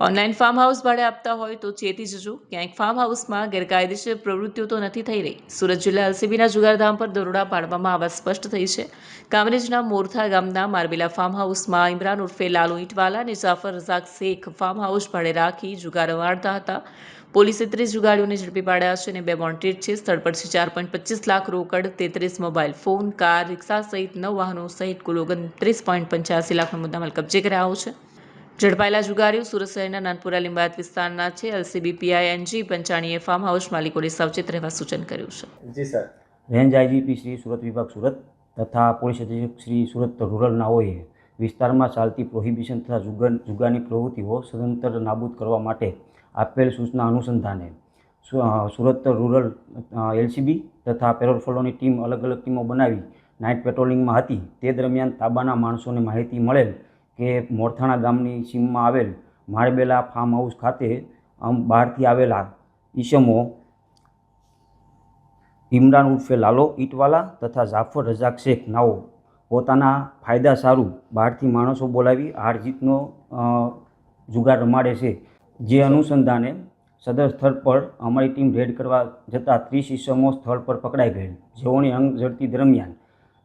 Online farm house ભાડે આપતા હોય તો ચેતી જજો, ક્યાંક ફાર્મ હાઉસમાં ગેરકાયદેસર પ્રવૃત્તિઓ તો નથી થઈ રહી। સુરત જિલ્લા એલસીબીના જુગારધામ પર દરોડા પાડવામાં આ વાત સ્પષ્ટ થઈ છે। કામરેજના મોરથા ગામના મારબીલા ફાર્મ હાઉસમાં ઇમરાન ઉર્ફે લાલુ ઈંટવાલા અને જાફર રઝાક શેખ ફાર્મ હાઉસ ભાડે રાખી જુગાર રમાડતા હતા। પોલીસે 30 જુગારીઓને ઝડપી પાડ્યા છે અને 2 વોન્ટેડ છે। સ્થળ પરથી 4.25 લાખ રોકડ, 33 મોબાઈલ ફોન, કાર, રિક્ષા સહિત 9 વાહનો સહિત કુલ 29.85 લાખનો મુદ્દામાલ કબજે કરાયો છે। ઝડપાયેલા જુગારીઓ સુરત શહેરના નાનપુરા લિંબાયત વિસ્તારના છે। એલસીબી પીઆઈ એનજી પંચાણીએ ફાર્મ હાઉસ માલિકોને સાવચેત રહેવા સૂચન કર્યું છે। જી sir. Range IGP Shri Surat વિભાગ સુરત તથા પોલીસ અધિક્ષક શ્રી સુરત રૂરલ નાઓએ વિસ્તારમાં ચાલતી પ્રોહિબિશન તથા જુગારની પ્રવૃત્તિઓ સદંતર નાબૂદ કરવા માટે આપેલ સૂચના અનુસંધાને સુરત રૂરલ એલસીબી તથા પેરોલ ફોલોની ટીમ અલગ અલગ ટીમો બનાવી નાઇટ પેટ્રોલિંગમાં હતી। તે દરમિયાન તાબાના માણસોને માહિતી મળેલ કે મોરથાણા ગામની સીમમાં આવેલ મારબેલા ફાર્મ હાઉસ ખાતે બહારથી આવેલા ઈસમો ઇમરાન ઉર્ફે લાલો ઈંટવાલા તથા જાફર રઝાક શેખ નાઓ પોતાના ફાયદા સારું બહારથી માણસો બોલાવી હાર જીતનો જુગાર રમાડે છે। જે અનુસંધાને સદર સ્થળ પર અમારી ટીમ રેડ કરવા જતાં 30 ઈસમો સ્થળ પર પકડાઈ ગયેલ, જેઓની અંગ ઝડપી દરમિયાન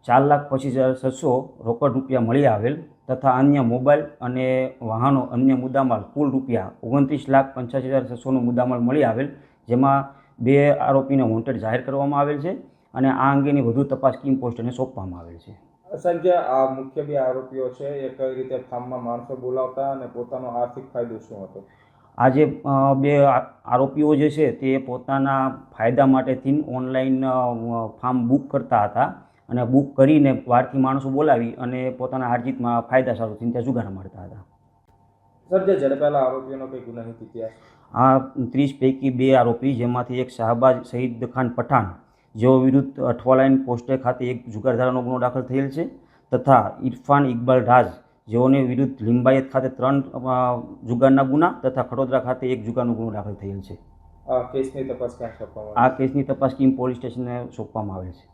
4,25,600 રોકડ રૂપિયા મળી આવેલ તથા અન્ય મોબાઈલ અને વાહનો અન્ય મુદ્દામાલ કુલ રૂપિયા 29,85,600નો મુદ્દામાલ મળી આવેલ, જેમાં 2 આરોપીને વોન્ટેડ જાહેર કરવામાં આવેલ છે અને આ અંગેની વધુ તપાસ કિમ પોસ્ટને સોંપવામાં આવેલ છે। સંજય, આ મુખ્ય 2 આરોપીઓ છે એ કઈ રીતે ફાર્મમાં માણસો બોલાવતા અને પોતાનો આર્થિક ફાયદો શું હતો? આ જે 2 આરોપીઓ જે છે તે પોતાના ફાયદા માટેથી ઓનલાઈન ફાર્મ બુક કરતા હતા અને બુક કરીને બહારથી માણસો બોલાવી અને પોતાના હારજીતમાં ફાયદા સારું ત્યાં જુગાર રમાડતા હતા। સર, જે ઝડપાયેલા આરોપીઓનો કોઈ ગુનાહિત ઇતિહાસ? આ 30 પૈકી 2 આરોપી, જેમાંથી એક શાહબાજ શહીદ ખાન પઠાણ, જેઓ વિરુદ્ધ અઠવાલાઈન પોસ્ટે ખાતે એક જુગારધારાનો ગુનો દાખલ થયેલ છે તથા ઇરફાન ઇકબાલ રાજ, જેઓને વિરુદ્ધ લિંબાયત ખાતે 3 જુગારના ગુના તથા ખડોદરા ખાતે 1 જુગારનો ગુનો દાખલ થયેલ છે। આ કેસની તપાસ ક્યાં સોંપવામાં? આ કેસની તપાસ કિમ પોલીસ સ્ટેશનને સોંપવામાં આવેલ છે।